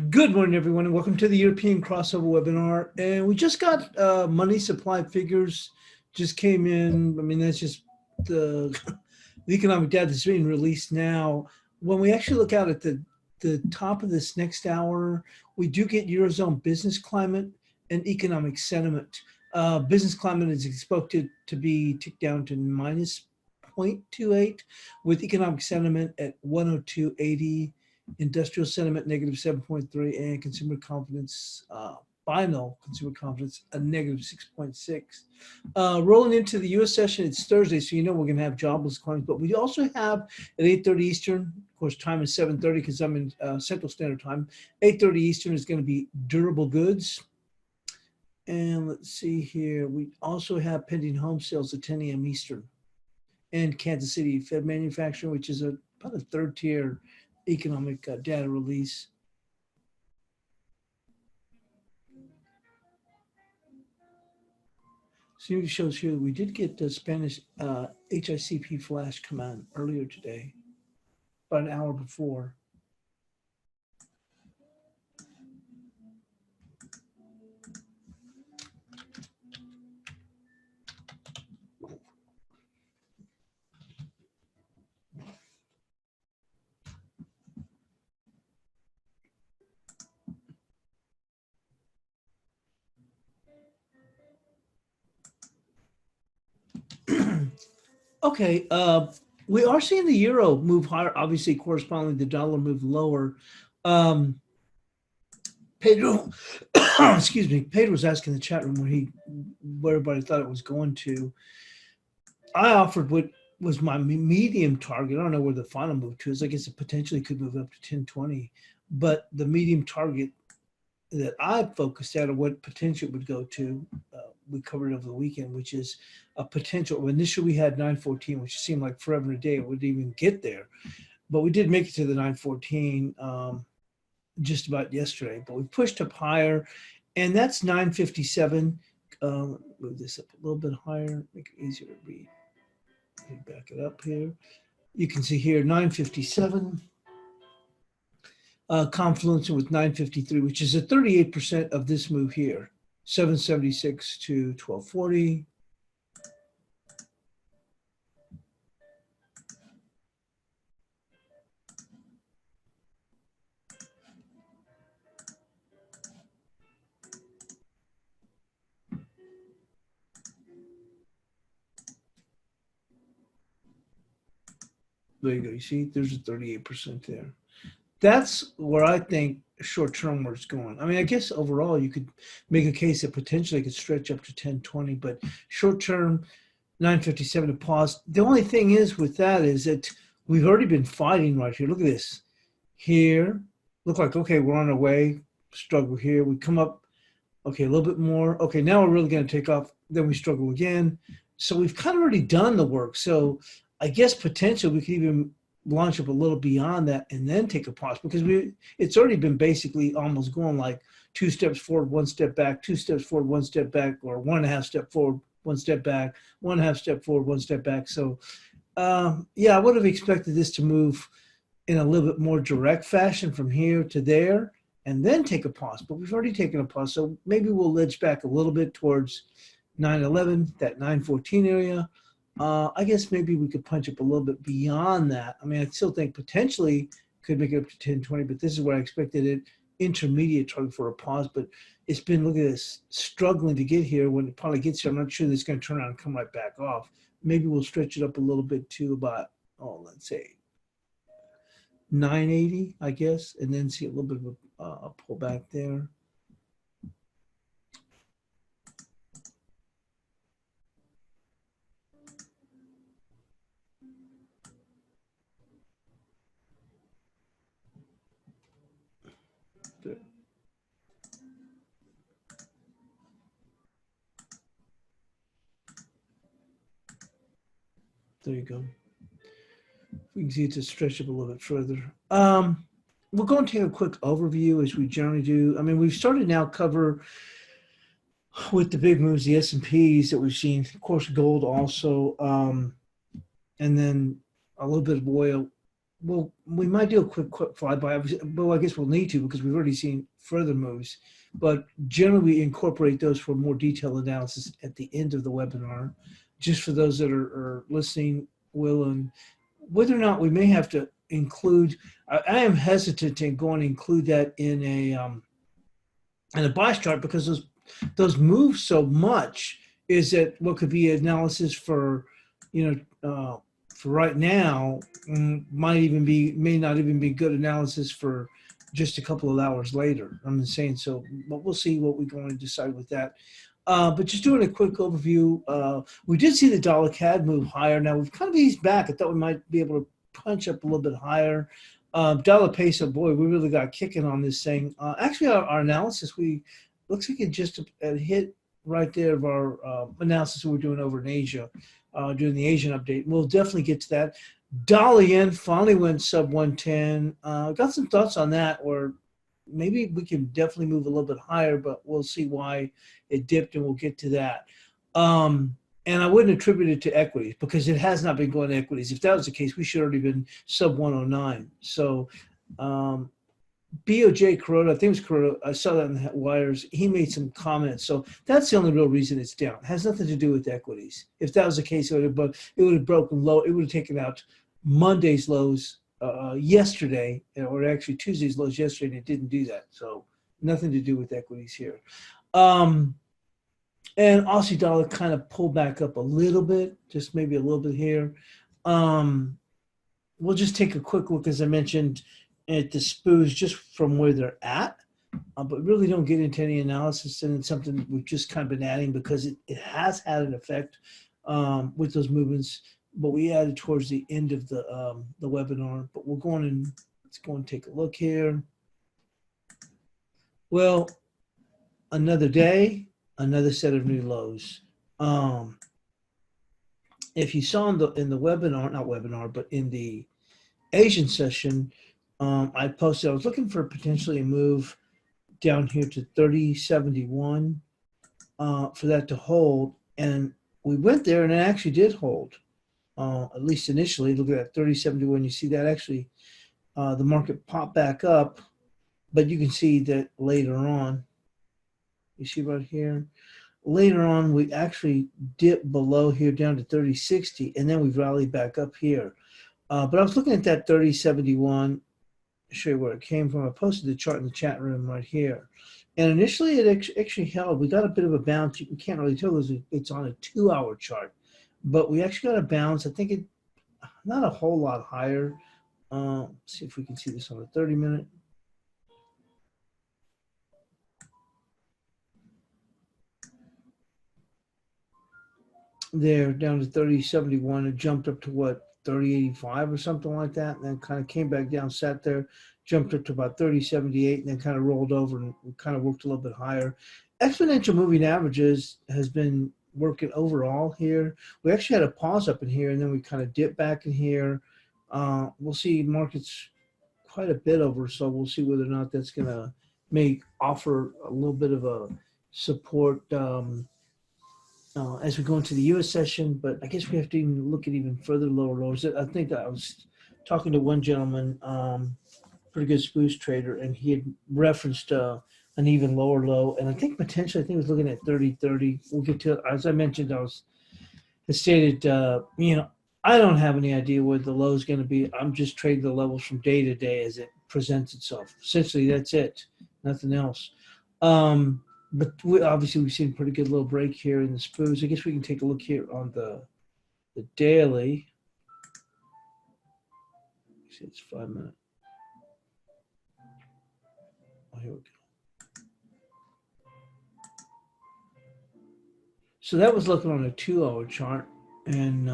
Good morning, everyone, and welcome to the European crossover webinar. And we just got money supply figures just came in. I mean, that's just the, the economic data that's being released now. When we actually look out at the top of this next hour, we do get Eurozone business climate and economic sentiment. Business climate is expected to be ticked down to minus 0.28, with economic sentiment at 102.80. Industrial sentiment negative 7.3, and consumer confidence, final consumer confidence, a negative 6.6. Rolling into the U.S. session, it's Thursday, so you know we're going to have jobless claims, but we also have at 8:30 Eastern, of course, time is 7:30 because I'm in Central Standard Time. 8:30 Eastern is going to be durable goods. And let's see here, we also have pending home sales at 10 a.m. Eastern. And Kansas City Fed manufacturing, which is about a third tier economic data release. So it shows here we did get the Spanish HICP flash come on earlier today, about an hour before. Okay, we are seeing the euro move higher, obviously correspondingly the dollar move lower. Pedro, excuse me, Pedro was asking in the chat room where everybody thought it was going to. I offered what was my medium target. I don't know where the final move to is. I guess it potentially could move up to 1020, but the medium target that I focused at, or what potential would go to, we covered over the weekend, which is a potential. Initially, we had 914, which seemed like forever a day it would even get there, but we did make it to the 914 just about yesterday. But we pushed up higher, and that's 957. Move this up a little bit higher, make it easier to read. Back it up here. You can see here 957. Confluencing with 953, which is a 38% of this move here, 776 to 1240. There you go. You see, there's a 38% there. That's where I think short term where it's going. I mean, I guess overall you could make a case that potentially could stretch up to 1020, but short term 957 to pause. The only thing is with that is that we've already been fighting right here. Look at this. Here, look like, okay, we're on our way. Struggle here. We come up, okay, a little bit more. Okay, now we're really going to take off. Then we struggle again. So we've kind of already done the work. So I guess potentially we could even launch up a little beyond that and then take a pause, because it's already been basically almost going like 2 steps forward, 1 step back, 2 steps forward, 1 step back, or 1.5 step forward, 1 step back, 1.5 step forward, 1 step back. So yeah, I would have expected this to move in a little bit more direct fashion from here to there and then take a pause, but we've already taken a pause. So maybe we'll ledge back a little bit towards 911, that 914 area. I guess maybe we could punch up a little bit beyond that. I mean, I still think potentially could make it up to 1020, but this is where I expected it, intermediate target for a pause. But it's been, look at this, struggling to get here. When it probably gets here, I'm not sure that it's going to turn around and come right back off. Maybe we'll stretch it up a little bit to about, let's say 980, I guess, and then see a little bit of a pullback there. There you go. We can see it to stretch up a little bit further. We're going to take a quick overview as we generally do. I mean, we've started now cover with the big moves, the S&Ps that we've seen, of course, gold also, and then a little bit of oil. well, we might do a quick flyby. Well, I guess we'll need to because we've already seen further moves. But generally, we incorporate those for more detailed analysis at the end of the webinar, just for those that are listening, Will, and whether or not we may have to include. I am hesitant to go and include that in a bias chart because those move so much. Is that what could be analysis for, for right now, may not even be good analysis for just a couple of hours later. I'm just saying so, but we'll see what we're going to decide with that. But just doing a quick overview, we did see the dollar CAD move higher. Now we've kind of eased back. I thought we might be able to punch up a little bit higher. Dollar peso, boy, we really got kicking on this thing. Actually, our analysis, looks like it just hit right there of our analysis we're doing over in Asia, doing the Asian update. We'll definitely get to that. Dollar yen finally went sub 110. Got some thoughts on that, or maybe we can definitely move a little bit higher, but we'll see why it dipped, and we'll get to that. And I wouldn't attribute it to equities because it has not been going to equities. If that was the case, we should already been sub 109. So BOJ Kuroda, I think it was Kuroda, I saw that in the wires. He made some comments. So that's the only real reason it's down. It has nothing to do with equities. If that was the case, it would have broken low. It would have taken out Monday's lows yesterday, or actually Tuesday's lows yesterday, and it didn't do that. So nothing to do with equities here. And Aussie dollar kind of pulled back up a little bit, just maybe a little bit here. We'll just take a quick look, as I mentioned, at the SPOOs just from where they're at, but really don't get into any analysis. And it's something we've just kind of been adding because it has had an effect with those movements, but we added towards the end of the webinar. But we're going and let's go and take a look here. Well, another day, another set of new lows. If you saw in the webinar, not webinar, but in the Asian session, I posted, I was looking for potentially a move down here to 3071 for that to hold. And we went there and it actually did hold, at least initially. Look at that 3071. You see that actually the market popped back up, but you can see that later on, you see right here, later on, we actually dipped below here down to 3060, and then we've rallied back up here. But I was looking at that 3071, show you where it came from. I posted the chart in the chat room right here. And initially, it actually held. We got a bit of a bounce. You can't really tell because it's on a 2-hour chart. But we actually got a bounce. I think it, not a whole lot higher. See if we can see this on a 30-minute. There, down to 3071. It jumped up to what, 3085 or something like that, and then kind of came back down, sat there, jumped up to about 3078, and then kind of rolled over and kind of worked a little bit higher. Exponential moving averages has been working overall here. We actually had a pause up in here, and then we kind of dipped back in here. We'll see markets quite a bit over, so we'll see whether or not that's going to offer a little bit of a support as we go into the U.S. session, but I guess we have to even look at even further lower lows. I think that I was talking to one gentleman, pretty good spoof trader, and he had referenced an even lower low, and I think potentially, he was looking at 3030. We'll get to it. As I mentioned, I stated, I don't have any idea where the low is going to be. I'm just trading the levels from day to day as it presents itself. Essentially, that's it. Nothing else. But obviously, we've seen a pretty good little break here in the SPOOs. I guess we can take a look here on the daily. See, it's 5 minutes. Oh, here we go. So that was looking on a 2-hour chart, and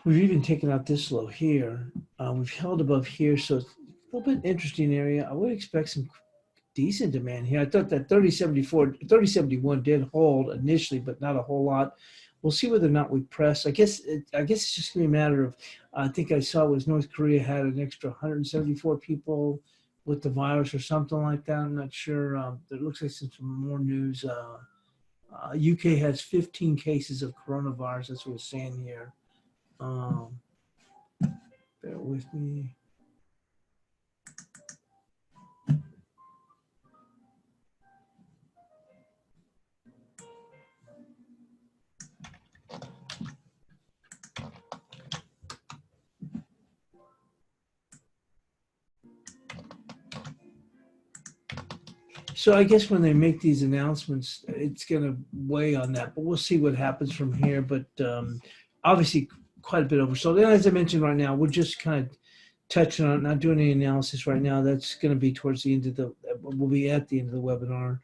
we've even taken out this low here. We've held above here, so it's a little bit interesting area. I would expect some decent demand here. I thought that 3071 did hold initially, but not a whole lot. We'll see whether or not we press. I guess it's just going to be a matter of, I think I saw was North Korea had an extra 174 people with the virus or something like that. I'm not sure. It looks like some more news. UK has 15 cases of coronavirus. That's what it's saying here. Bear with me. So I guess when they make these announcements, it's going to weigh on that, but we'll see what happens from here. But obviously, quite a bit oversold. And as I mentioned right now, we're just kind of touching on it, not doing any analysis right now. That's going to be towards the end of the, we'll be at the end of the webinar.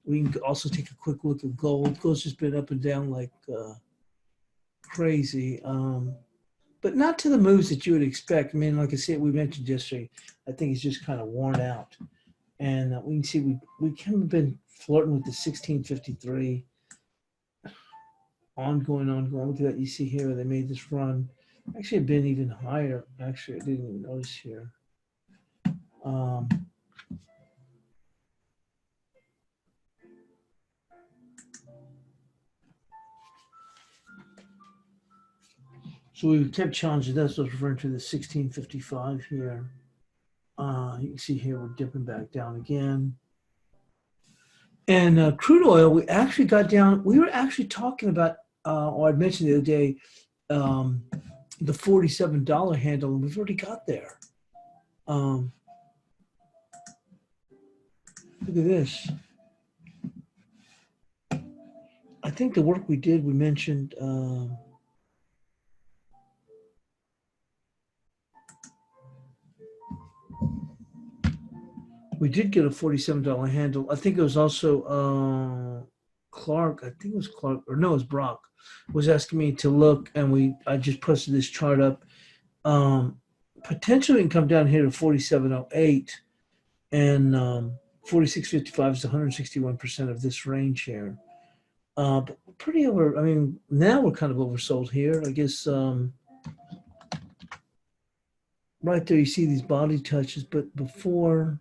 We can also take a quick look at gold. Gold's just been up and down like crazy, but not to the moves that you would expect. I mean, like I said, we mentioned yesterday, I think it's just kind of worn out. And we can see we kind of been flirting with the 1653, ongoing. Look at that. You see here, they made this run. Actually, it's been even higher. Actually, I didn't even notice here. So we kept challenging. That's what I was referring to, the 1655 here. You can see here we're dipping back down again. And crude oil, we actually got down. We were actually talking about, or I mentioned the other day, the $47 handle, and we've already got there. Look at this. I think the work we did, we mentioned. We did get a $47 handle. I think it was also Clark. I think it was Clark, or no, it was Brock, was asking me to look, and I just posted this chart up. Potentially can come down here to 47.08, and 46.55 is 161% of this range here. But pretty over. I mean, now we're kind of oversold here. I guess right there you see these body touches, but before.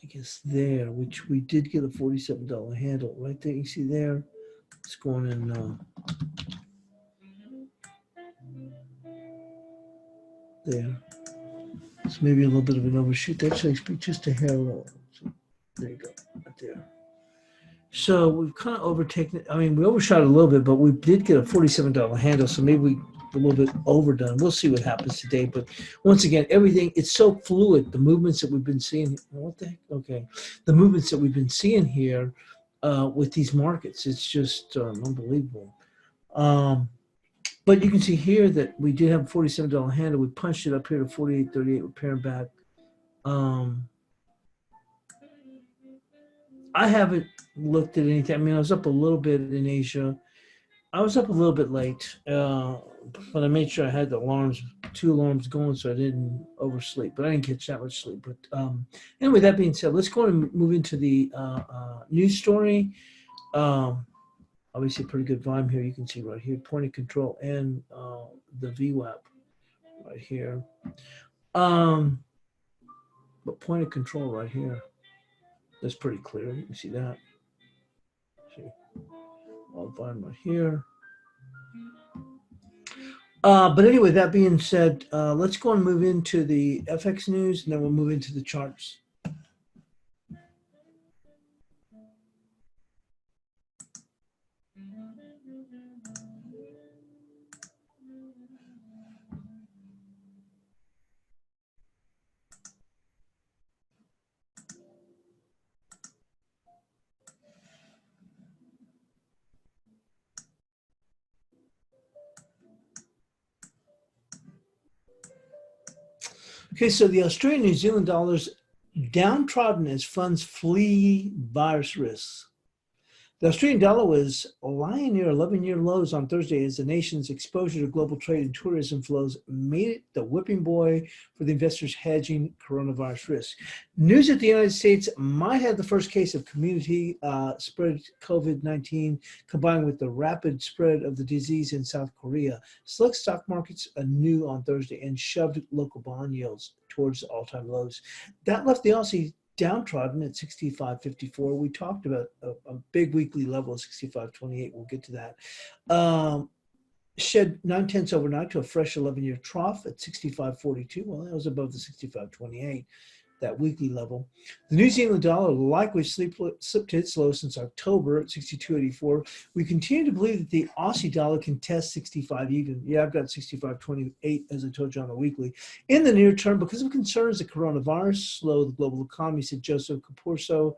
I guess there, which we did get a $47 handle right there. You see there, it's going in there. It's maybe a little bit of an overshoot. That's actually just a hair low. So there you go, right there. So we've kind of overtaken it. I mean, we overshot it a little bit, but we did get a $47 handle. So maybe we a little bit overdone. We'll see what happens today. But once again, everything, it's so fluid. The movements that we've been seeing, what the heck? Okay. The movements that we've been seeing here with these markets, it's just unbelievable. But you can see here that we did have a $47 handle. We punched it up here to 48.38. We're pairing back. I haven't looked at anything. I mean, I was up a little bit in Asia. I was up a little bit late, but I made sure I had the alarms, 2 alarms going, so I didn't oversleep. But I didn't catch that much sleep. But anyway, that being said, let's go and move into the news story. Obviously, a pretty good volume here. You can see right here, point of control and the VWAP right here. But point of control right here. That's pretty clear. You can see that. See, all volume right here. But anyway, that being said, let's go and move into the FX news, and then we'll move into the charts. Okay, so the Australian New Zealand dollar's downtrodden as funds flee virus risks. The Australian dollar was lying near 11-year lows on Thursday as the nation's exposure to global trade and tourism flows made it the whipping boy for the investors hedging coronavirus risk. News that the United States might have the first case of community spread COVID-19 combined with the rapid spread of the disease in South Korea. Select stock markets anew on Thursday and shoved local bond yields towards all-time lows. That left the Aussie downtrodden at 65.54. We talked about a big weekly level of 65.28. We'll get to that. shed 9/10 overnight to a fresh 11-year trough at 65.42. Well, that was above the 65.28, that weekly level. The New Zealand dollar likely slipped to its low since October at 62.84. We continue to believe that the Aussie dollar can test 65 even. Yeah, I've got 65.28 as I told you on the weekly. In the near term, because of concerns that coronavirus slow the global economy, said Joseph Capurso.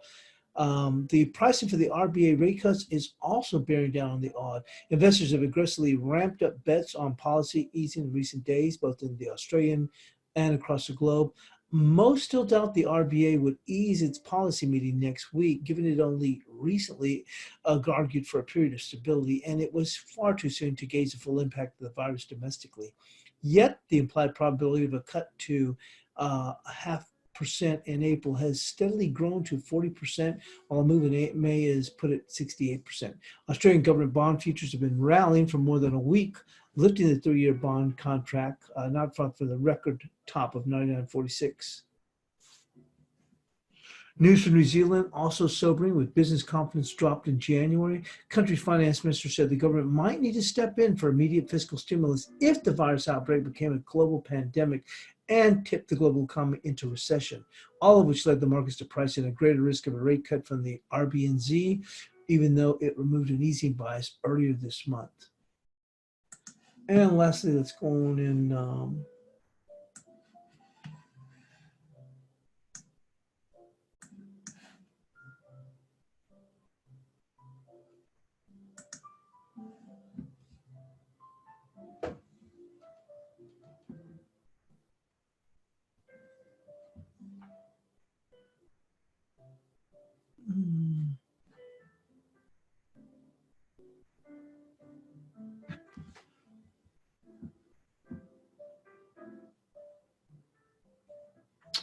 The pricing for the RBA rate cuts is also bearing down on the odd. Investors have aggressively ramped up bets on policy easing in recent days, both in the Australian and across the globe. Most still doubt the RBA would ease its policy meeting next week, given it only recently argued for a period of stability, and it was far too soon to gauge the full impact of the virus domestically. Yet, the implied probability of a cut to a half% in April has steadily grown to 40%, while a move in May is put at 68%. Australian government bond futures have been rallying for more than a week, lifting the 3-year bond contract not far from the record top of 99.46. News from New Zealand also sobering, with business confidence dropped in January. Country finance minister said the government might need to step in for immediate fiscal stimulus if the virus outbreak became a global pandemic and tipped the global economy into recession, all of which led the markets to price in a greater risk of a rate cut from the RBNZ, even though it removed an easing bias earlier this month. And lastly, let's go on in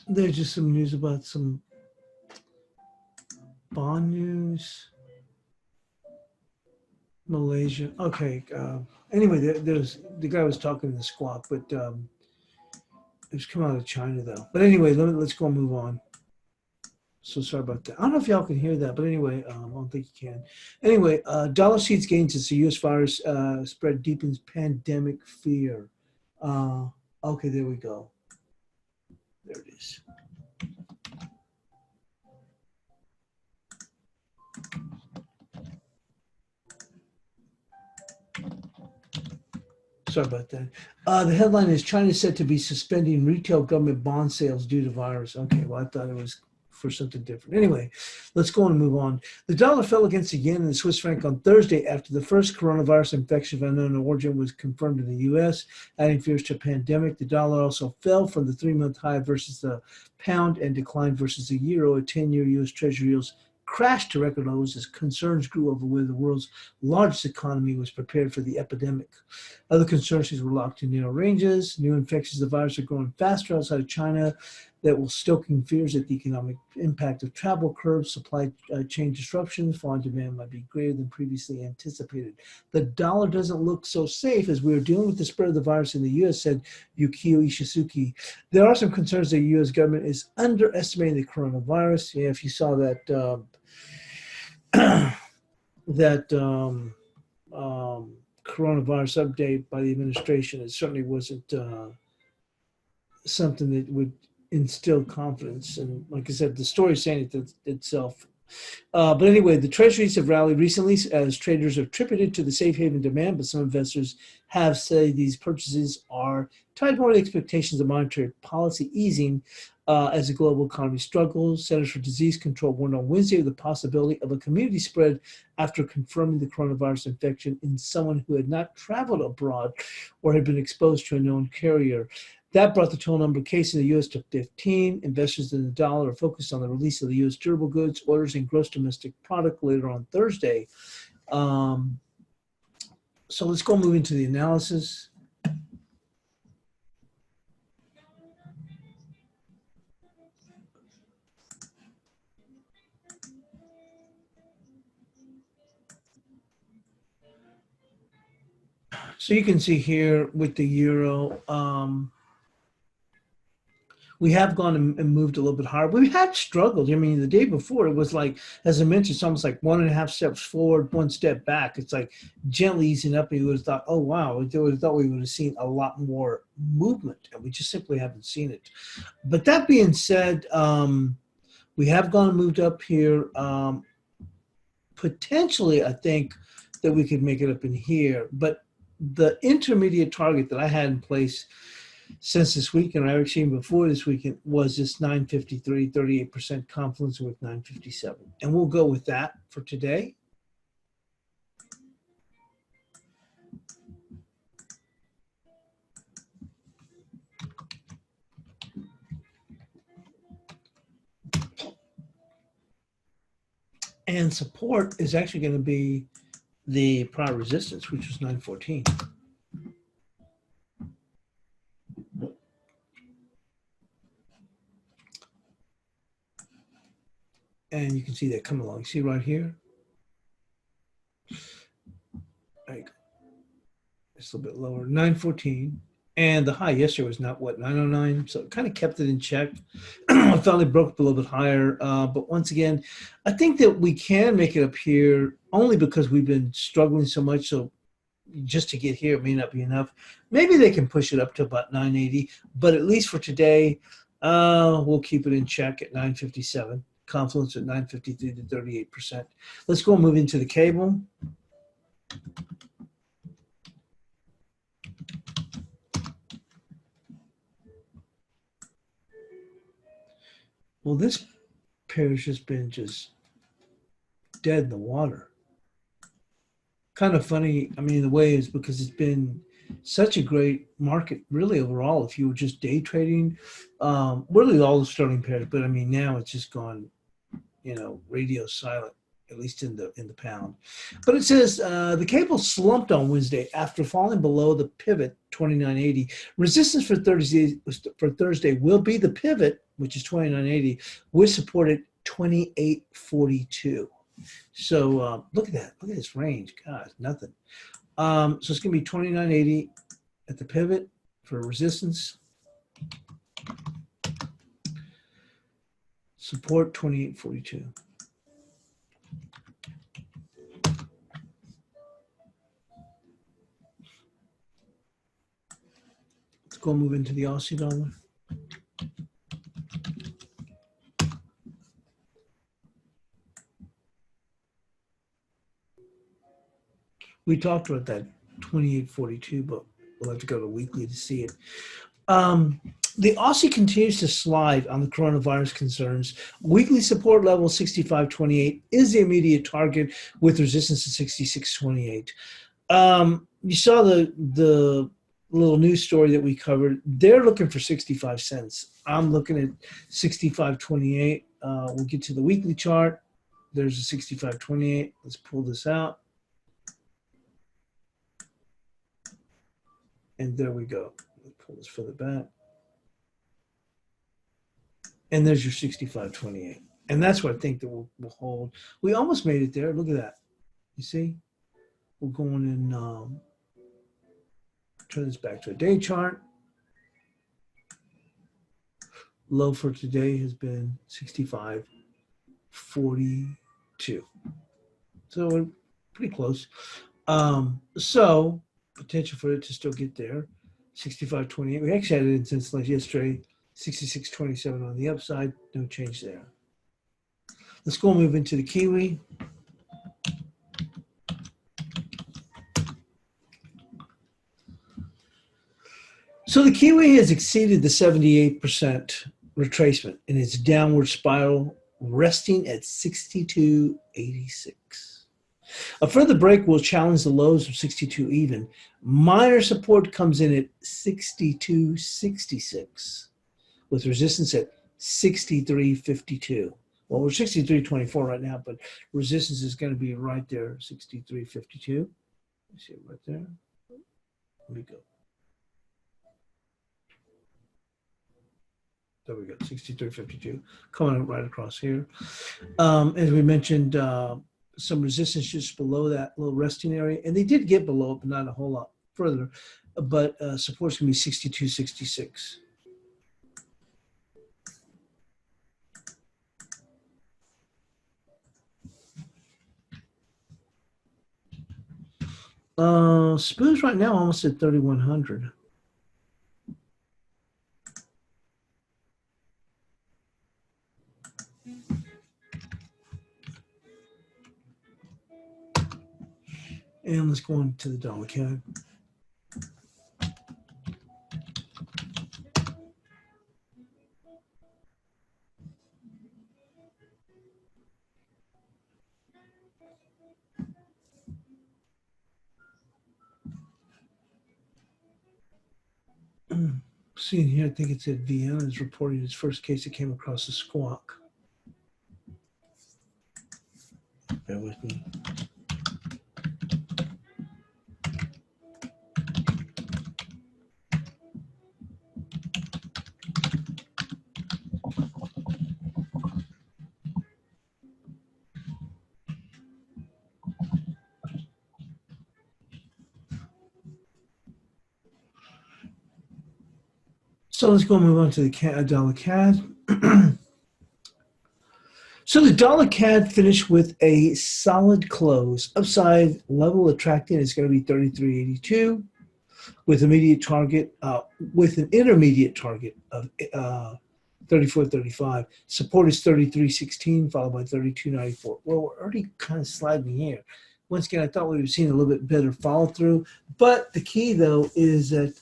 there's just some news about some bond news. Malaysia. Okay. Anyway, there's the guy was talking in the squawk, but it was coming out of China though. But anyway, let's go and move on. So sorry about that. I don't know if y'all can hear that, but anyway, I don't think you can. Anyway, dollar seeds gains as the U.S. virus spread deepens pandemic fear. Okay, there we go. There it is. Sorry about that. The headline is China is said to be suspending retail government bond sales due to virus. Okay, well, I thought it was for something different. Anyway, let's go on and move on. The dollar fell against the yen and the Swiss franc on Thursday after the first coronavirus infection of unknown origin was confirmed in the U.S., adding fears to a pandemic. The dollar also fell from the 3-month high versus the pound and declined versus the euro. A 10-year U.S. Treasury yields crashed to record lows as concerns grew over whether the world's largest economy was prepared for the epidemic. Other concerns were locked in narrow ranges. New infections of the virus are growing faster outside of China, that will stoking fears that the economic impact of travel curbs, supply chain disruptions, falling demand might be greater than previously anticipated. The dollar doesn't look so safe as we are dealing with the spread of the virus in the U.S., said Yukio Ishisuki. There are some concerns that the U.S. government is underestimating the coronavirus. Yeah, if you saw that coronavirus update by the administration, it certainly wasn't something that would instill confidence. And like I said, the story is saying it itself. But anyway, the treasuries have rallied recently as traders have attributed to the safe haven demand, but some investors have said these purchases are tied more to expectations of monetary policy easing as the global economy struggles. Centers for Disease Control warned on Wednesday of the possibility of a community spread after confirming the coronavirus infection in someone who had not traveled abroad or had been exposed to a known carrier. That brought the total number of cases in the U.S. to 15. Investors in the dollar are focused on the release of the U.S. durable goods orders and gross domestic product later on Thursday. So let's go move into the analysis. So you can see here with the euro, we have gone and moved a little bit higher. We had struggled. I mean, the day before it was like, as I mentioned, it's almost like 1.5 steps forward, 1 step back. It's like gently easing up. And you would have thought, oh wow, we would have thought we would have seen a lot more movement, and we just simply haven't seen it. But that being said, we have gone and moved up here. Potentially, I think that we could make it up in here, but the intermediate target that I had in place since this weekend, or actually even before this weekend, was this 953, 38% confluence with 957. And we'll go with that for today. And support is actually going to be the prior resistance, which was 914. And you can see that come along. See right here? There you go. It's a little bit lower, 914. And the high yesterday was not, what, 909? So it kind of kept it in check. It finally broke up a little bit higher. But once again, I think that we can make it up here only because we've been struggling so much. So just to get here, it may not be enough. Maybe they can push it up to about 980. But at least for today, we'll keep it in check at 957. Confluence at 953 to 38%. Let's go and move into the cable. Well, this pair has just been dead in the water. Kind of funny, I mean, in a way, is because it's been such a great market, really, overall. If you were just day trading, really all the starting pairs, but I mean, now it's just gone, you know, radio silent, at least in the pound. But it says the cable slumped on Wednesday after falling below the pivot 2980. Resistance for Thursday will be the pivot, which is 2980, with support at 2842. So look at that. Look at this range. God, nothing. So it's going to be 2980 at the pivot for resistance. Support 2842. Let's go move into the Aussie dollar. We talked about that 2842, but we'll have to go to weekly to see it. The Aussie continues to slide on the coronavirus concerns. Weekly support level 65.28 is the immediate target with resistance at 66.28. You saw the little news story that we covered. They're looking for 65 cents. I'm looking at 65.28. We'll get to the weekly chart. There's a 65.28. Let's pull this out. And there we go. Let's pull this further back. And there's your 65.28. And that's what I think that we'll hold. We almost made it there. Look at that. You see? We're going in, turn this back to a day chart. Low for today has been 65.42. So we're pretty close. So potential for it to still get there. 65.28. We actually had it in since like yesterday. 66.27 on the upside. No change there. Let's go and move into the Kiwi. So the Kiwi has exceeded the 78% retracement in its downward spiral, resting at 62.86. A further break will challenge the lows of 62 even. Minor support comes in at 62.66 with resistance at 63.52. Well, we're 63.24 right now, but resistance is going to be right there, 63.52. You see it right there. Let me go. There we go, 63.52, coming right across here. As we mentioned, some resistance just below that little resting area, and they did get below it, but not a whole lot further. But support's gonna be 62.66. SPOO's right now almost at 3,100. And let's go on to the dollar CAD. Seeing here, I think it's at Vienna is reporting its first case that came across a squawk. Bear with me. So let's go move on to the dollar CAD. So the dollar CAD finished with a solid close. Upside level attracting is going to be 33.82 with immediate target, with an intermediate target of 34.35. Support is 33.16 followed by 32.94. Well, we're already kind of sliding here. Once again, I thought we would have seen a little bit better follow through, but the key though is that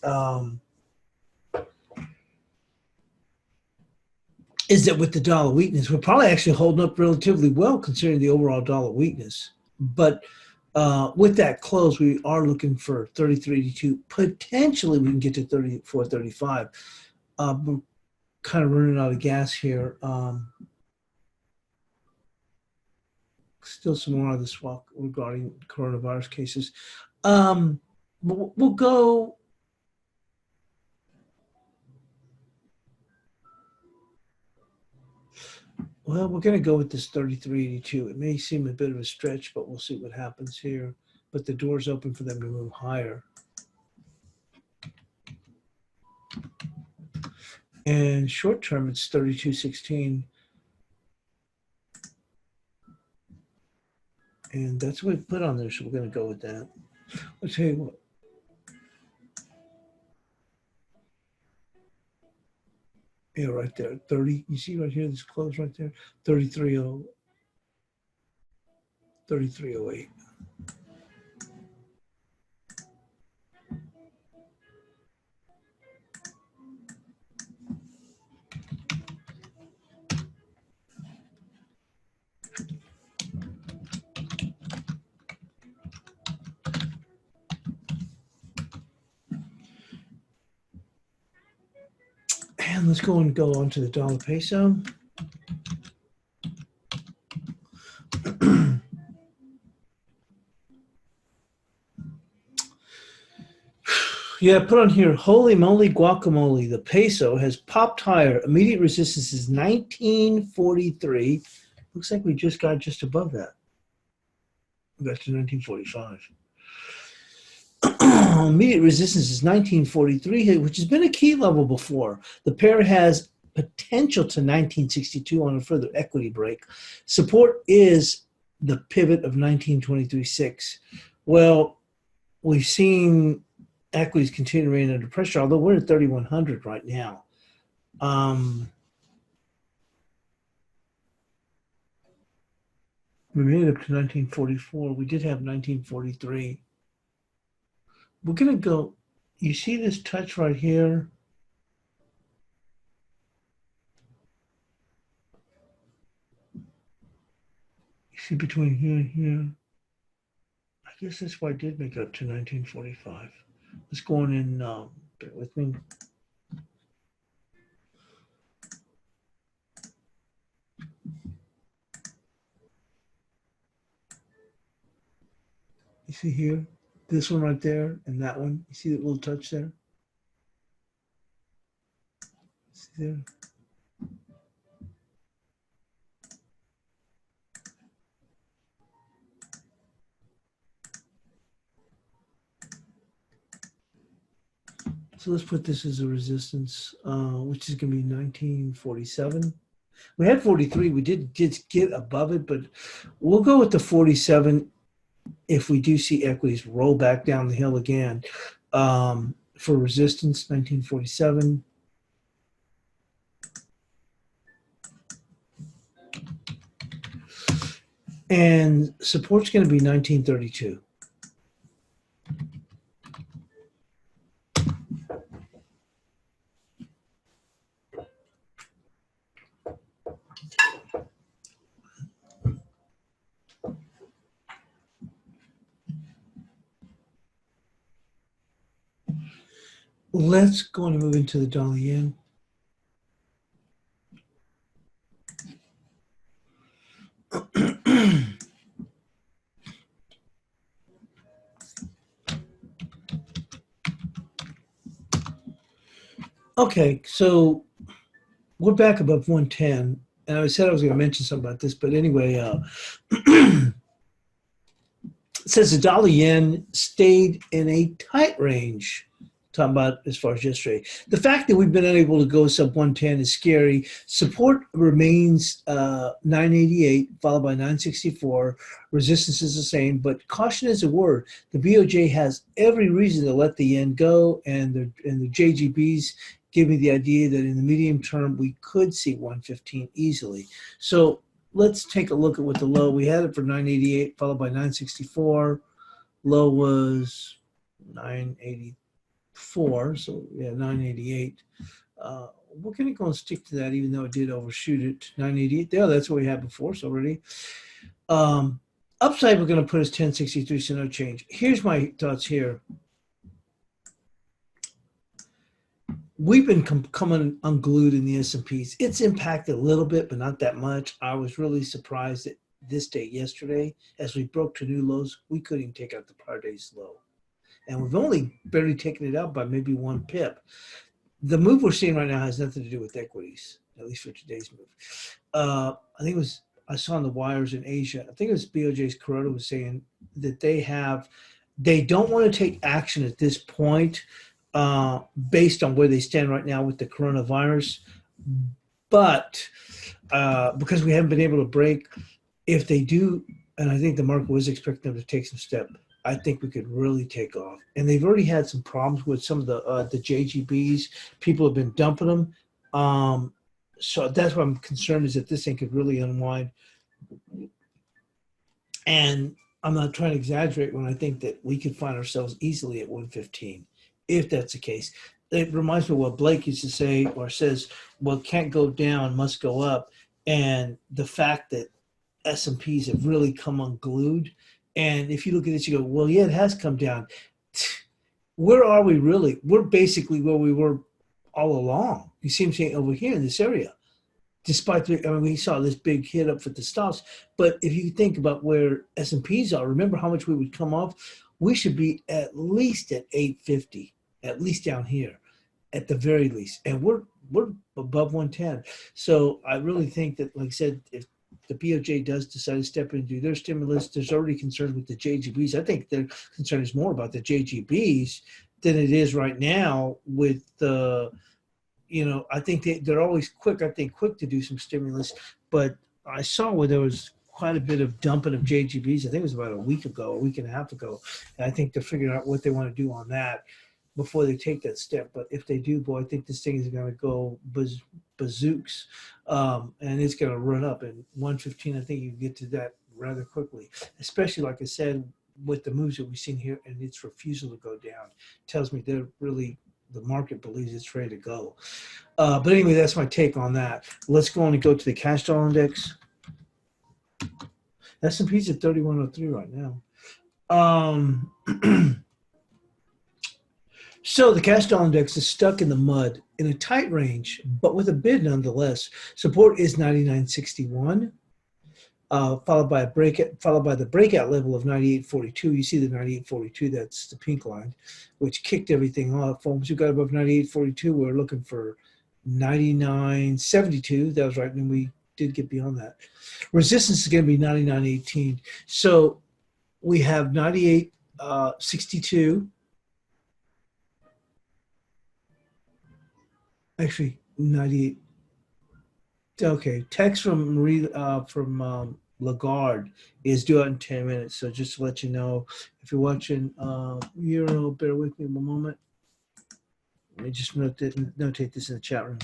with the dollar weakness, we're probably actually holding up relatively well considering the overall dollar weakness. But with that close, we are looking for 33.82. Potentially, we can get to 34.35. We're kind of running out of gas here. Still some more on the swap regarding coronavirus cases. We'll go. Well, we're going to go with this 33.82. It may seem a bit of a stretch, but we'll see what happens here. But the door's open for them to move higher. And short term, it's 32.16. And that's what we put on there, so we're going to go with that. I'll tell you what. Yeah, right there, 30. You see right here, this close right there, 33.08. And let's go on to the dollar peso. Yeah, put on here, holy moly guacamole. The peso has popped higher. Immediate resistance is 1943. Looks like we just got just above that. We got to 1945. Immediate resistance is 1943, which has been a key level before. The pair has potential to 1962 on a further equity break. Support is the pivot of 1923.6. Well, we've seen equities continue to remain under pressure, although we're at 3,100 right now. We made it up to 1944. We did have 1943. We're going to go, you see this touch right here? You see between here and here? I guess that's why I did make it up to 1945. Let's go on in, bear with me. You see here? This one right there and that one. You see that little touch there? See there? So let's put this as a resistance, which is going to be 1947. We had 43. We did get above it, but we'll go with the 47. if we do see equities roll back down the hill again. For resistance, 1947. And support's going to be 1932. Let's go and move into the dollar yen. Okay, so we're back above 110. And I said I was going to mention something about this, but anyway, it says the dollar yen stayed in a tight range. Talking about as far as yesterday. The fact that we've been unable to go sub 110 is scary. Support remains 988, followed by 964. Resistance is the same, but caution is a word. The BOJ has every reason to let the yen go, and the JGBs give me the idea that in the medium term, we could see 115 easily. So let's take a look at what the low, we had it for 988, followed by 964. Low was 980. So yeah, 988. We're going to go and stick to that, even though it did overshoot it. 988. Yeah, that's what we had before. So already. Upside, we're going to put as 1063. So no change. Here's my thoughts here. We've been coming unglued in the S&Ps. It's impacted a little bit, but not that much. I was really surprised that this day yesterday, as we broke to new lows, we couldn't even take out the prior day's low. And we've only barely taken it out by maybe 1 pip. The move we're seeing right now has nothing to do with equities, at least for today's move. I think it was, I saw on the wires in Asia, I think it was BOJ's Kuroda was saying that they don't want to take action at this point based on where they stand right now with the coronavirus. But because we haven't been able to break, if they do, and I think the market was expecting them to take some step, I think we could really take off. And they've already had some problems with some of the JGBs. People have been dumping them. So that's what I'm concerned, is that this thing could really unwind. And I'm not trying to exaggerate when I think that we could find ourselves easily at 115, if that's the case. It reminds me of what Blake used to say, or says, well, can't go down, must go up. And the fact that S&Ps have really come unglued. And if you look at this, you go, well, yeah, it has come down. Where are we really? We're basically where we were all along. You see what I'm saying, over here in this area. Despite, we saw this big hit up for the stops. But if you think about where S&Ps are, remember how much we would come off? We should be at least at 850, at least down here, at the very least. And we're above 110. So I really think that, like I said, if the BOJ does decide to step into their stimulus, there's already concerns with the JGBs. I think their concern is more about the JGBs than it is right now with the, I think they're always quick to do some stimulus. But I saw where there was quite a bit of dumping of JGBs. I think it was about a week and a half ago. And I think they're figuring out what they want to do on that before they take that step. But if they do, boy, I think this thing is going to go bazooks, and it's going to run up. And 115, I think you can get to that rather quickly, especially, like I said, with the moves that we've seen here and its refusal to go down. Tells me they're really, the market believes it's ready to go. But anyway, that's my take on that. Let's go on and go to the cash dollar index. S&P's at 3103 right now. So the cash dollar index is stuck in the mud in a tight range, but with a bid nonetheless. Support is 99.61, followed by the breakout level of 98.42. You see the 98.42, that's the pink line, which kicked everything off. Once we got above 98.42, we're looking for 99.72. That was right, and we did get beyond that. Resistance is going to be 99.18. So we have 98.62. Actually, 98. Okay, text from Marie, from Lagarde is due out in 10 minutes. So just to let you know, if you're watching Euro, bear with me one moment. Let me just notate this in the chat room.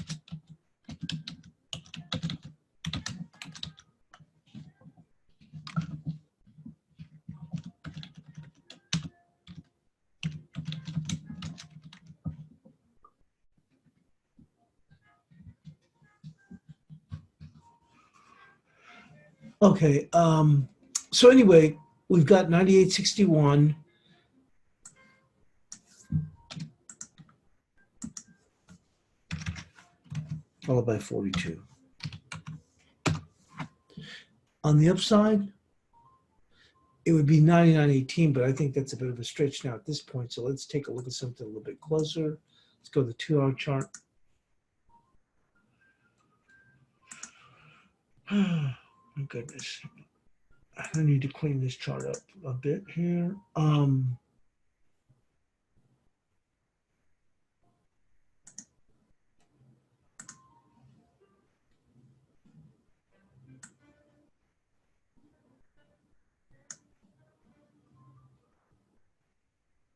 Okay. So anyway, we've got 98.61. Followed by 42. On the upside, it would be 99.18, but I think that's a bit of a stretch now at this point. So let's take a look at something a little bit closer. Let's go to the 2-hour chart. Oh, my goodness. I need to clean this chart up a bit here.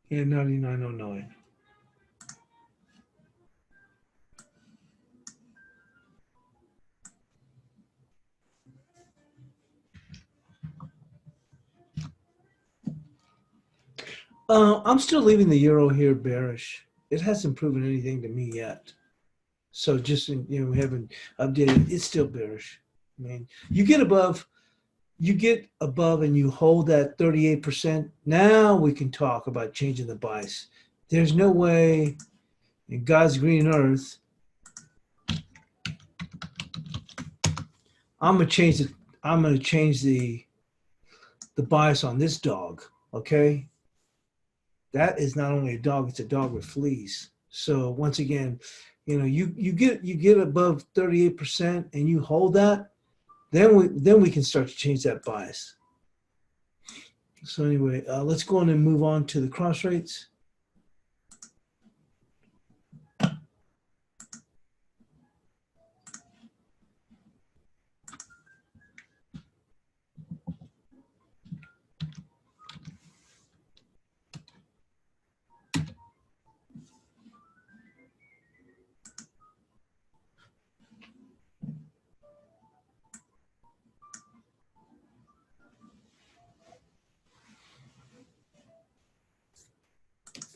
Yeah, 99.09. I'm still leaving the euro here bearish. It hasn't proven anything to me yet. So just, we haven't updated. It's still bearish. I mean, you get above and you hold that 38%. Now we can talk about changing the bias. There's no way in God's green earth I'm gonna change the bias on this dog. Okay. That is not only a dog, it's a dog with fleas. So once again, you get above 38% and you hold that, then we can start to change that bias. So anyway, let's go on and move on to the cross rates.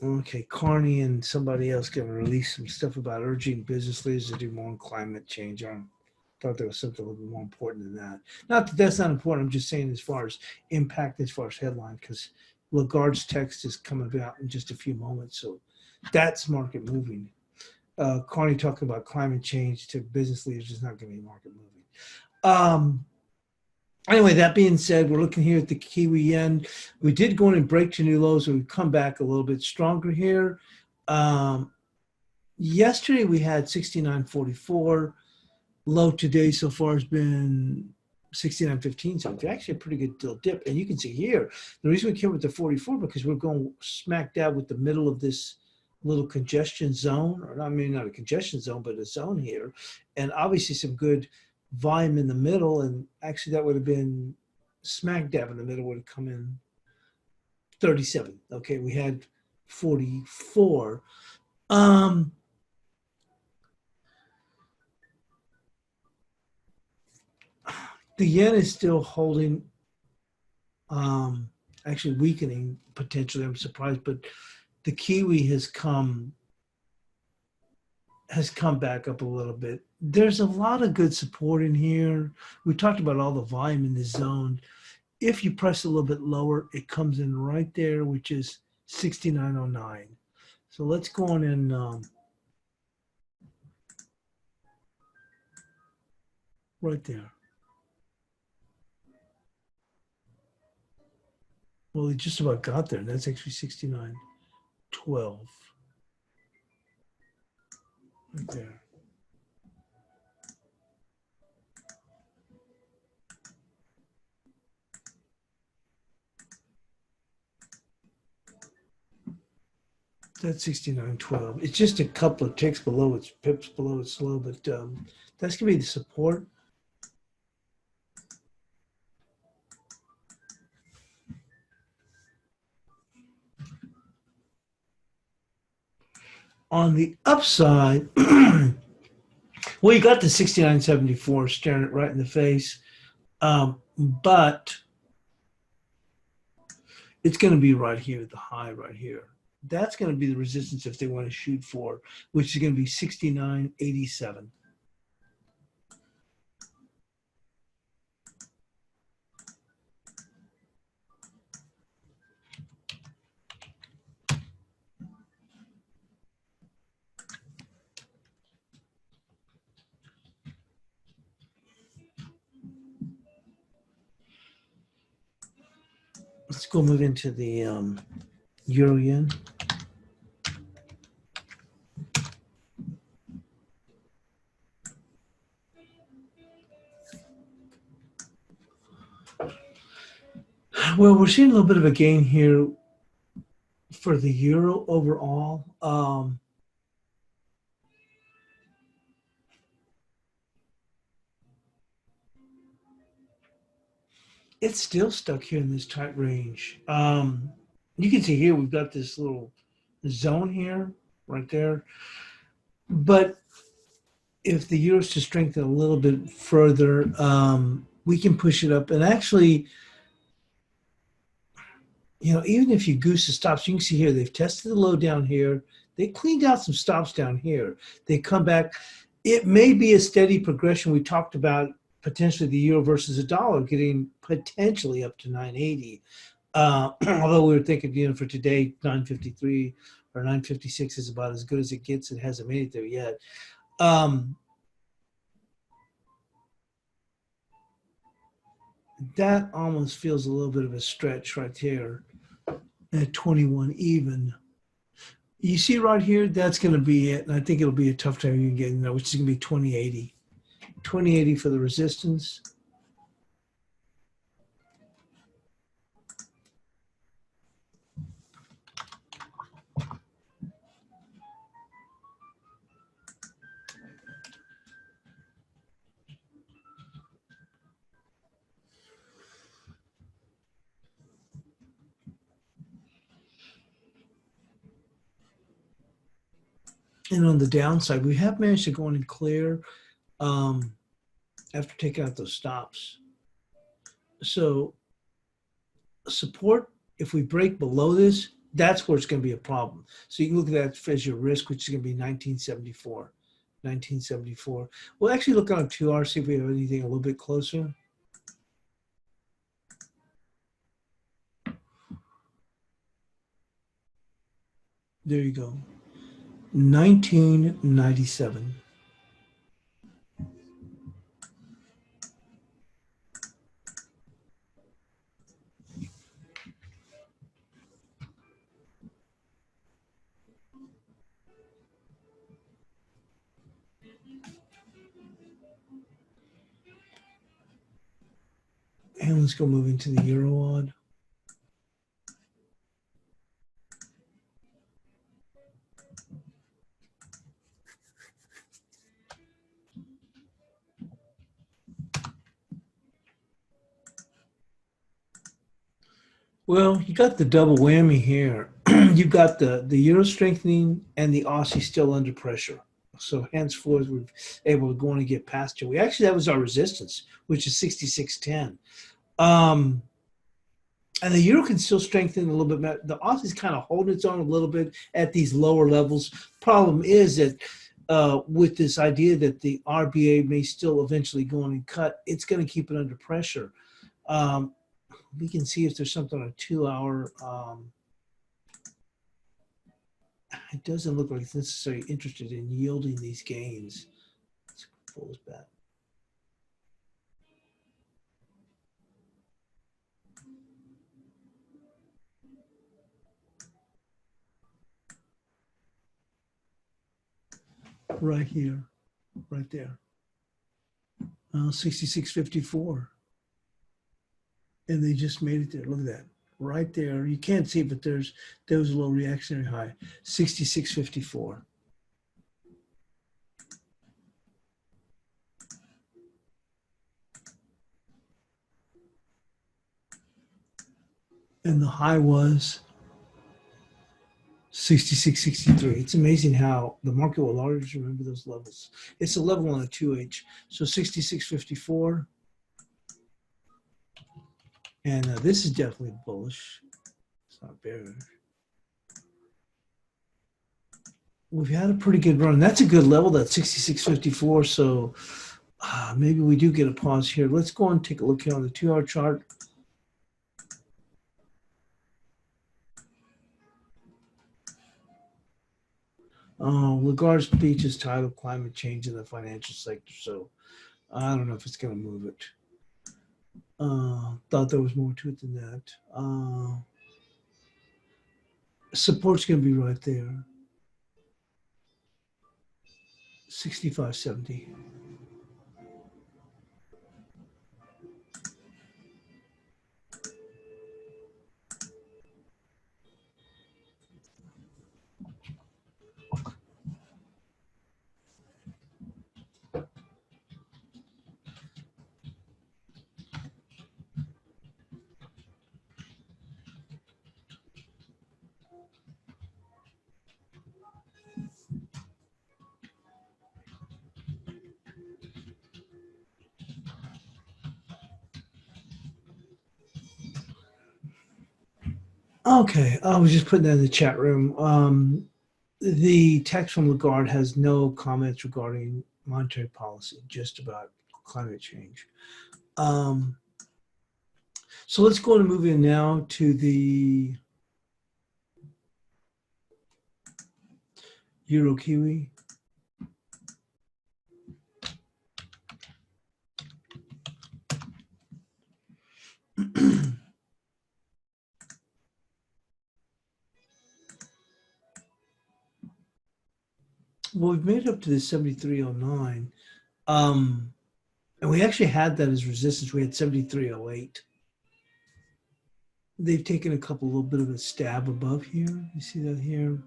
Okay, Carney and somebody else going to release some stuff about urging business leaders to do more on climate change. I thought there was something a little bit more important than that. Not that that's not important. I'm just saying as far as impact, as far as headline, because Lagarde's text is coming out in just a few moments. So that's market moving. Carney talking about climate change to business leaders is not going to be market moving. Anyway, that being said, we're looking here at the Kiwi yen. We did go in and break to new lows, and we've come back a little bit stronger here. Yesterday, we had 69.44. Low today so far has been 69.15, so it's actually a pretty good little dip. And you can see here, the reason we came with the 44 because we're going smack dab with the middle of this little congestion zone, or I mean, not a congestion zone, but a zone here. And obviously some good volume in the middle, and actually that would have been smack dab in the middle, would have come in 37. Okay, we had 44. The yen is still holding, actually weakening potentially. I'm surprised, but the Kiwi has come back up a little bit. There's a lot of good support in here. We talked about all the volume in this zone. If you press a little bit lower, it comes in right there, which is 69.09. So let's go on and right there. Well, it just about got there. That's actually 69.12. Right there. That's 69.12. It's just a couple of ticks below its pips below its low, but that's gonna be the support. On the upside, well, you got the 69.74 staring it right in the face, but it's going to be right here, the high right here. That's going to be the resistance if they want to shoot for, which is going to be 69.87. Let's go move into the euro yen. Well, we're seeing a little bit of a gain here for the euro overall. It's still stuck here in this tight range. You can see here we've got this little zone here, right there. But if the euro is to strengthen a little bit further, we can push it up. And actually, even if you goose the stops, you can see here they've tested the low down here. They cleaned out some stops down here. They come back. It may be a steady progression. We talked about potentially the euro versus the dollar getting potentially up to 980. Although we were thinking, for today, 953 or 956 is about as good as it gets. It hasn't made it there yet. That almost feels a little bit of a stretch right here at 21 even. You see right here, that's going to be it. And I think it'll be a tough time you can get in there, which is going to be 2080. 2080 for the resistance. And on the downside, we have managed to go in and clear after taking out those stops. So support, if we break below this, that's where it's going to be a problem. So you can look at that as your risk, which is going to be 1974. 1974. We'll actually look on a 2R, see if we have anything a little bit closer. There you go. 1997. And let's go move into the euro odd. Well, you got the double whammy here. You've got the euro strengthening and the Aussie still under pressure. So henceforth, we're able to go on and get past it. That was our resistance, which is 66.10. And the euro can still strengthen a little bit. The Aussie's kind of holding its own a little bit at these lower levels. Problem is that with this idea that the RBA may still eventually go on and cut, it's going to keep it under pressure. We can see if there's something on a 2-hour. It doesn't look like it's necessarily interested in yielding these gains. Let's pull this back. Right here, right there. 66.54. And they just made it there. Look at that. Right there. You can't see, but there was a little reactionary high. 66.54. And the high was 66, 63. It's amazing how the market will always remember those levels. It's a level on a 2H. So 66.54. And this is definitely bullish. It's not bearish. We've had a pretty good run. That's a good level, that 66.54. So maybe we do get a pause here. Let's go and take a look here on the 2-hour chart. Lagarde's speech is titled Climate Change in the Financial Sector. So I don't know if it's going to move it. Thought there was more to it than that. Support's going to be right there. 65.70. Okay, I was just putting that in the chat room. The text from Lagarde has no comments regarding monetary policy, just about climate change. So let's go and move in now to the Euro Kiwi. Well, we've made it up to the 73.09. And we actually had that as resistance. We had 73.08. They've taken a little bit of a stab above here. You see that here?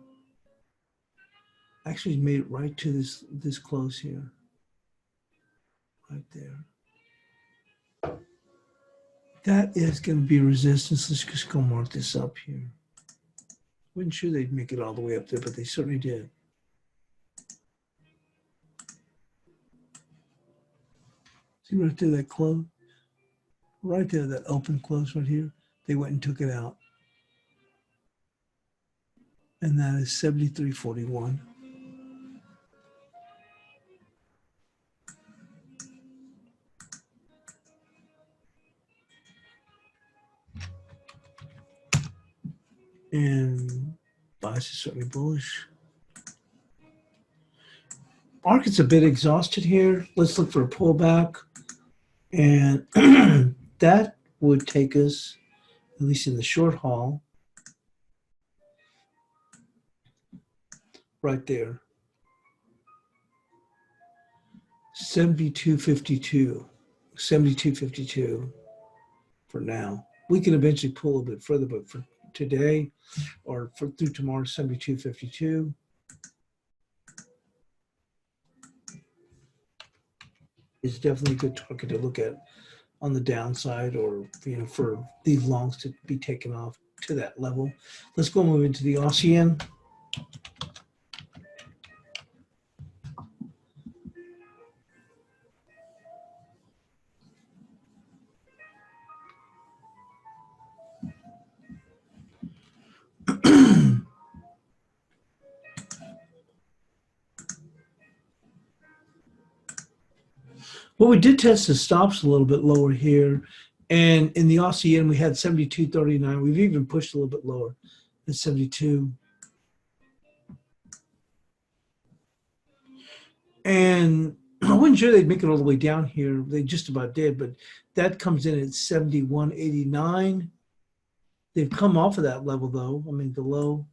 Actually made it right to this close here. Right there. That is going to be resistance. Let's just go mark this up here. Wasn't sure they'd make it all the way up there, but they certainly did. See right there, that close? Right there, that open close right here. They went and took it out. And that is 73.41. And bias is certainly bullish. Market's a bit exhausted here. Let's look for a pullback. And that would take us, at least in the short haul, right there. 72.52. 72.52 for now. We can eventually pull a bit further, but for today or through tomorrow, 72.52. Is definitely a good target to look at on the downside, or for these longs to be taken off to that level. Let's go move into the Aussie. Well, we did test the stops a little bit lower here. And in the Aussie we had 72.39. We've even pushed a little bit lower at 72. And I wasn't sure they'd make it all the way down here. They just about did, but that comes in at 71.89. They've come off of that level, though. I mean, the low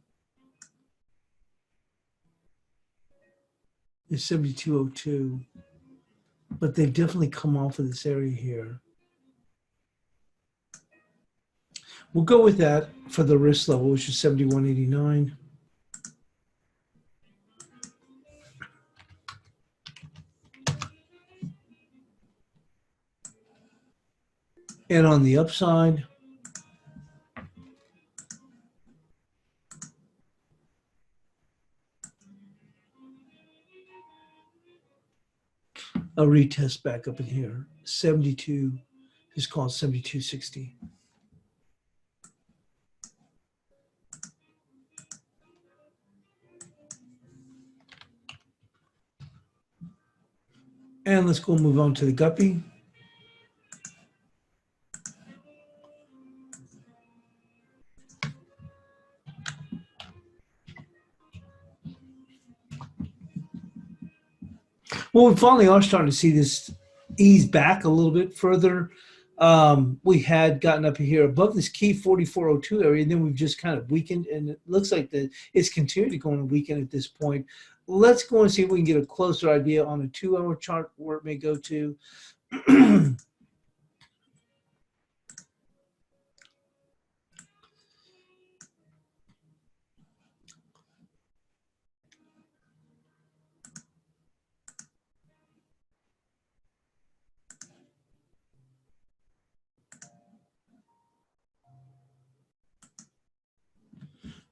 is 72.02. But they've definitely come off of this area here. We'll go with that for the risk level, which is 71.89. And on the upside, a retest back up in here. 72 is called 72.60. And let's go move on to the guppy. Well, we finally are starting to see this ease back a little bit further. We had gotten up here above this key 4402 area, and then we've just kind of weakened, and it looks like it's continued to go on a weaken at this point. Let's go and see if we can get a closer idea on a 2-hour chart where it may go to.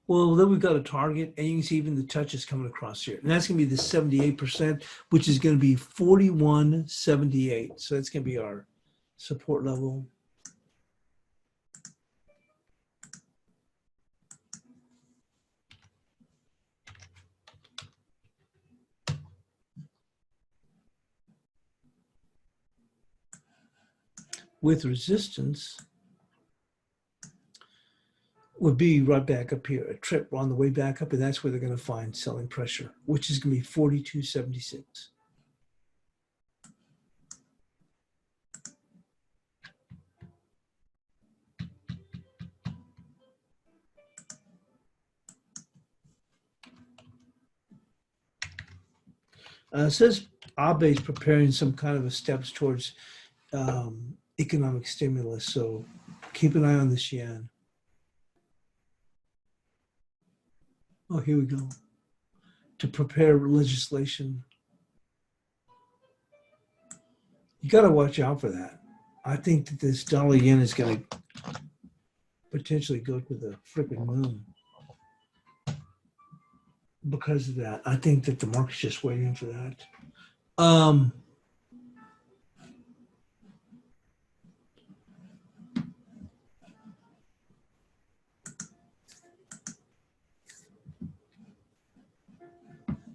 Well, then we've got a target, and you can see even the touch is coming across here. And that's going to be the 78%, which is going to be 41.78. So that's going to be our support level. With resistance would be right back up here, a trip on the way back up, and that's where they're going to find selling pressure, which is going to be 42.76. It says Abe is preparing some kind of a steps towards economic stimulus, so keep an eye on this yen. Oh, here we go. To prepare legislation. You got to watch out for that. I think that this dollar yen is going to potentially go to the freaking moon because of that. I think that the market's just waiting for that.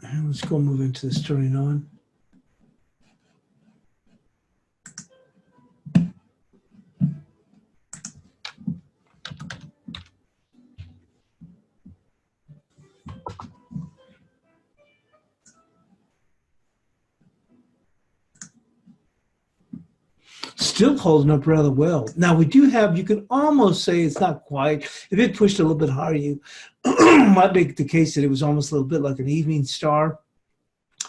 And let's go move into this turning on. Still holding up rather well. Now we do have, you can almost say it's not quite, if it pushed a little bit higher, you might make the case that it was almost a little bit like an evening star,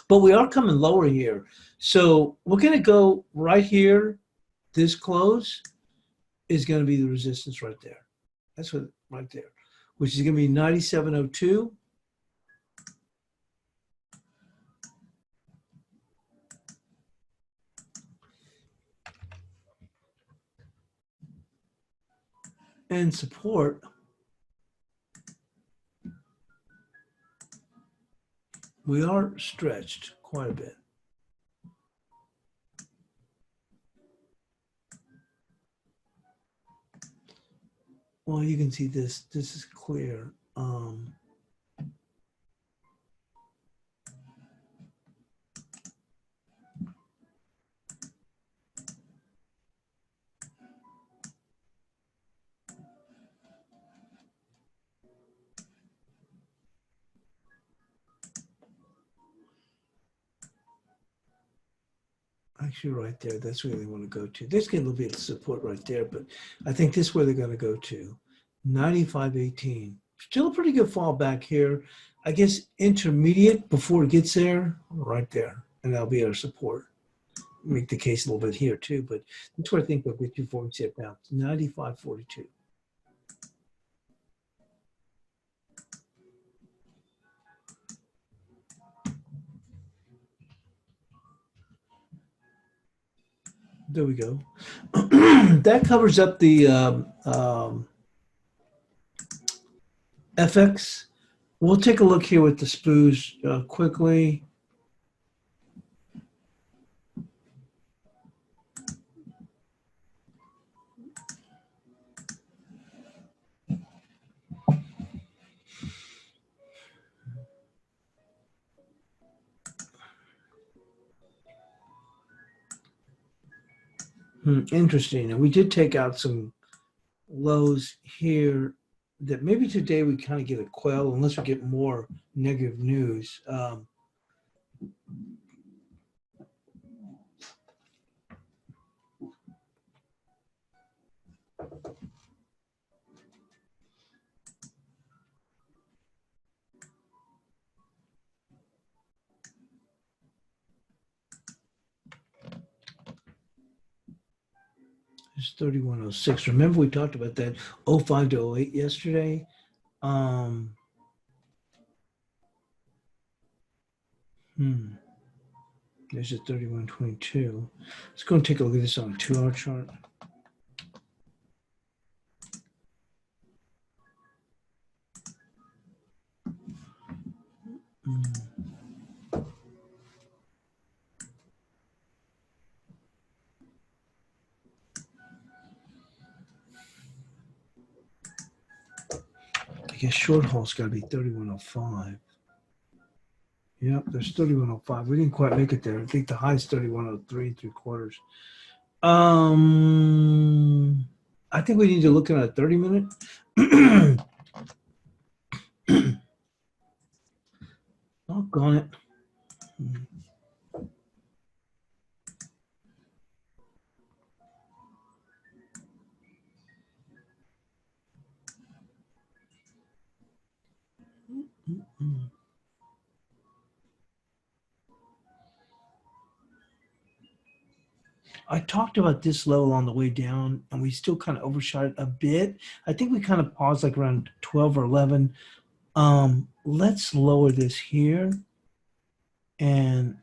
but we are coming lower here. So we're going to go right here. This close is going to be the resistance right there. That's what, right there, which is going to be 97.02. And support, we are stretched quite a bit. Well, you can see this is clear. Actually, right there, that's where they want to go to. There's going to be a support right there, but I think this is where they're going to go to. 95.18. Still a pretty good fall back here. I guess intermediate before it gets there, right there. And that'll be our support. Make the case a little bit here too, but that's where I think we'll get you before we sit down. 95.42. There we go. That covers up the FX. We'll take a look here with the SPOOs quickly. Interesting. And we did take out some lows here that maybe today we kind of get a quell unless we get more negative news. It's 3106. Remember we talked about that 05 to 08 yesterday? There's a 3122. Let's go and take a look at this on a 2-hour chart. I guess short haul's got to be 3105. Yep, there's 3105. We didn't quite make it there. I think the high is 3103 3/4. I think we need to look at a 30-minute. Doggone it. I talked about this level on the way down, and we still kind of overshot it a bit. I think we kind of paused like around 12 or 11. Let's lower this here and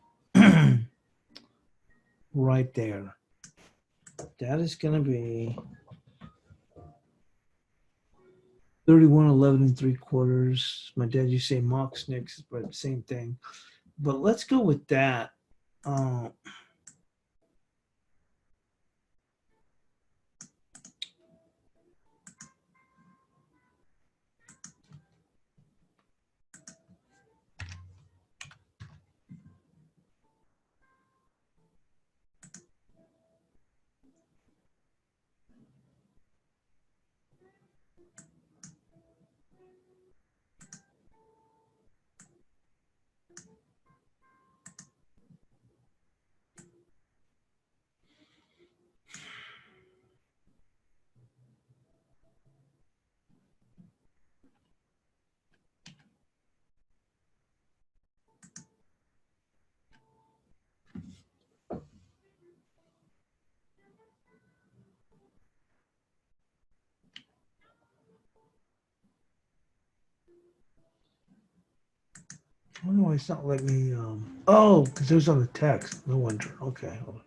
right there. That is going to be 3111 3/4. My dad used to say Mox next, but same thing. But let's go with that. I don't know why it's not letting me. Oh, because it was on the text. No wonder. Okay. Hold on.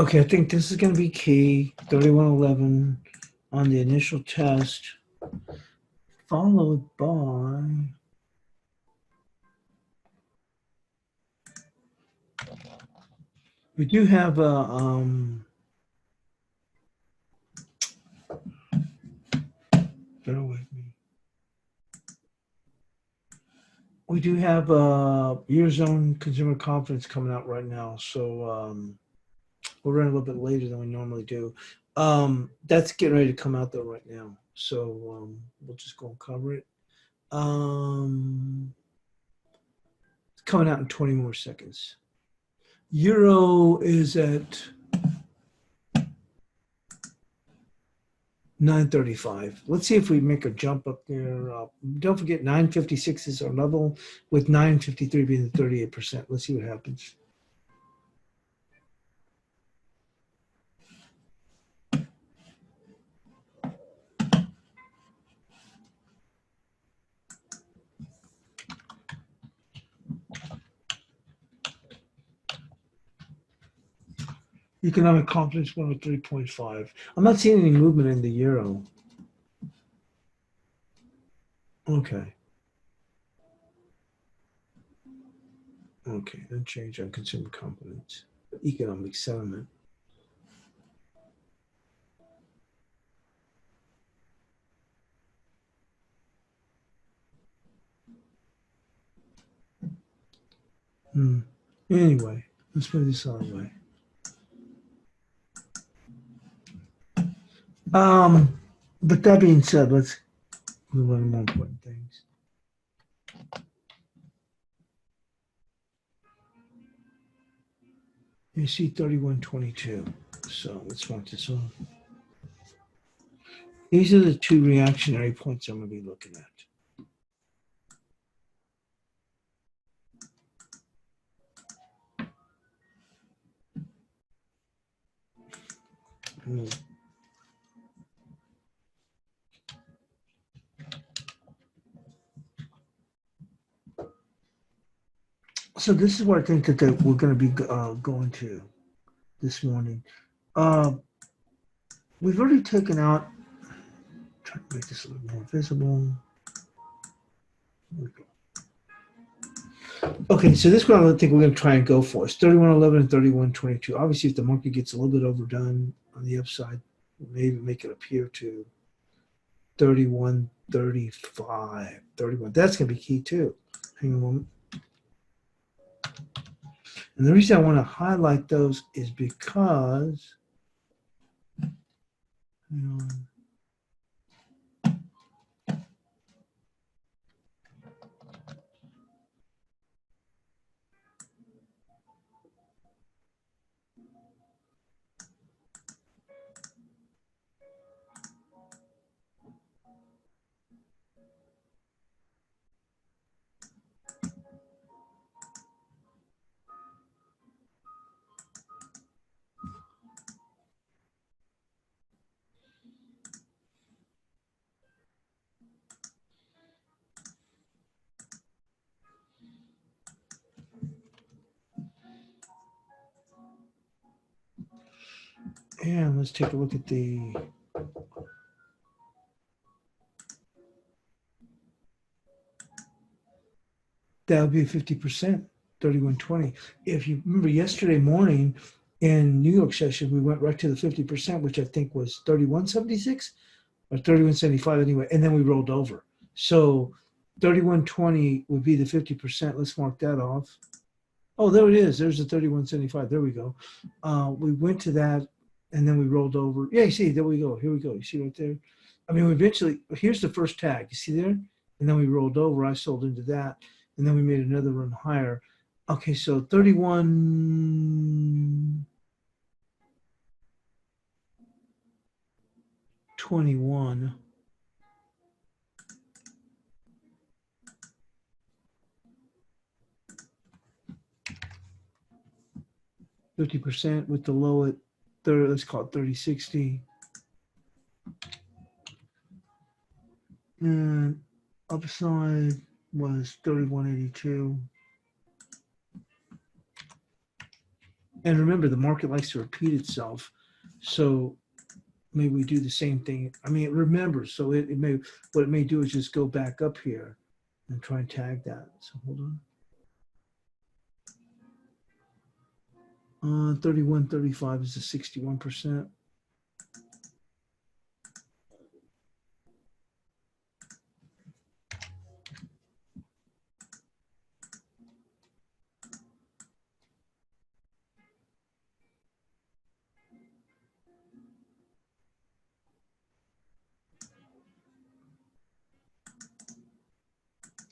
Okay, I think this is going to be key. 3111 on the initial test, followed by we do have a bear with me. We do have a Eurozone consumer confidence coming out right now, so we're running a little bit later than we normally do. That's getting ready to come out though right now, so we'll just go and cover it. It's coming out in 20 more seconds. Euro is at 935. Let's see if we make a jump up there. Don't forget 956 is our level, with 953 being the 38%. Let's see what happens. Economic confidence 103.5. I'm not seeing any movement in the euro. Okay. Okay, no change on consumer confidence. Economic sentiment. Anyway, let's move this other way. But that being said, let's move on to more important things. You see 3122. So let's mark this on. These are the two reactionary points I'm going to be looking at. So this is what I think that we're going to be going to this morning. We've already taken out, trying to make this a little more visible. There we go. Okay, so this one I think we're going to try and go for is 3111 and 3122. Obviously, if the market gets a little bit overdone on the upside, maybe make it appear to 3135, 31. That's going to be key too. Hang on a moment. And the reason I want to highlight those is because, hang on. And let's take a look at the that would be 50%, 3120. If you remember yesterday morning in New York session, we went right to the 50%, which I think was 3176 or 3175 anyway, and then we rolled over. So 3120 would be the 50%. Let's mark that off. Oh, there it is. There's the 3175. There we go. We went to that, and then we rolled over. Yeah, you see, there we go. Here we go. You see right there? I mean, we eventually, here's the first tag. You see there? And then we rolled over. I sold into that, and then we made another run higher. Okay, so 3121. %, with the low at 30, let's call it 3060. And upside was 3182. And remember, the market likes to repeat itself. So maybe we do the same thing. I mean, it remembers. So it may, what it may do is just go back up here and try and tag that. So hold on. 3135 is the 61%.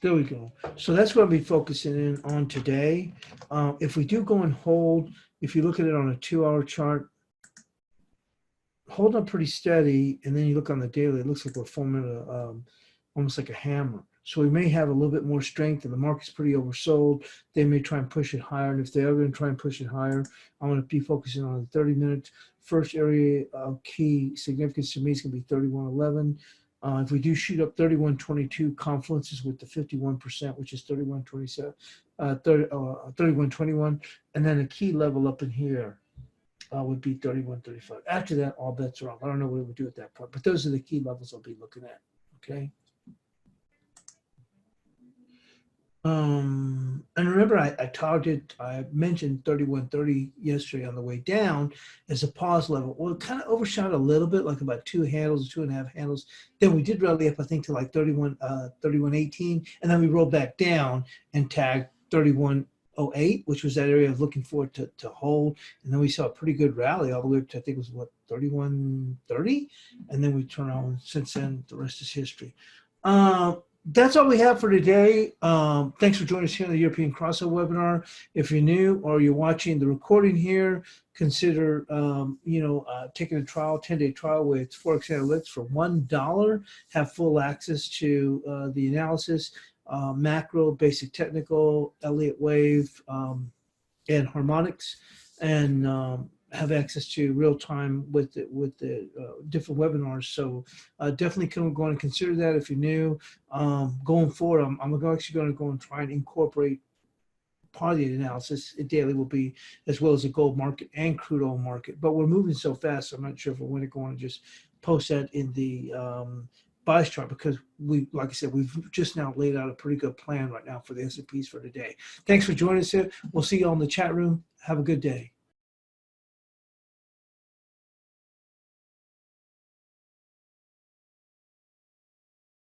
There we go. So that's what I'll be focusing in on today. If we do go and hold, if you look at it on a 2-hour chart, hold up pretty steady, and then you look on the daily, it looks like we're forming almost like a hammer. So we may have a little bit more strength, and the market's pretty oversold. They may try and push it higher, and if they are going to try and push it higher, I'm going to be focusing on the 30 minutes. First area of key significance to me is going to be 3111. If we do shoot up 3122, confluences with the 51%, which is 3127, 3121, and then a key level up in here would be 3135. After that, all bets are off. I don't know what we would do at that point, but those are the key levels I'll be looking at. Okay. And remember, I mentioned 3130 yesterday on the way down as a pause level. Well, it kind of overshot a little bit, like about two handles, 2.5 handles. Then we did rally up, I think, to like 3118, and then we rolled back down and tagged 3108, which was that area I was looking for it to hold. And then we saw a pretty good rally all the way up to, I think it was what, 3130, and then we turned on. Since then, the rest is history. That's all we have for today. Thanks for joining us here on the European Crossover webinar. If you're new or you're watching the recording here, consider taking a trial, 10-day trial with ForexAnalytix for $1. Have full access to the analysis, macro, basic technical, Elliott wave, and harmonics, and have access to real time with the different webinars. So definitely go and consider that if you're new. Going forward, I'm actually going to go and try and incorporate part of the analysis daily will be, as well as the gold market and crude oil market. But we're moving so fast, I'm not sure if we're going to go on and just post that in the bias chart, because like I said, we've just now laid out a pretty good plan right now for the S&Ps for today. Thanks for joining us here. We'll see you all in the chat room. Have a good day.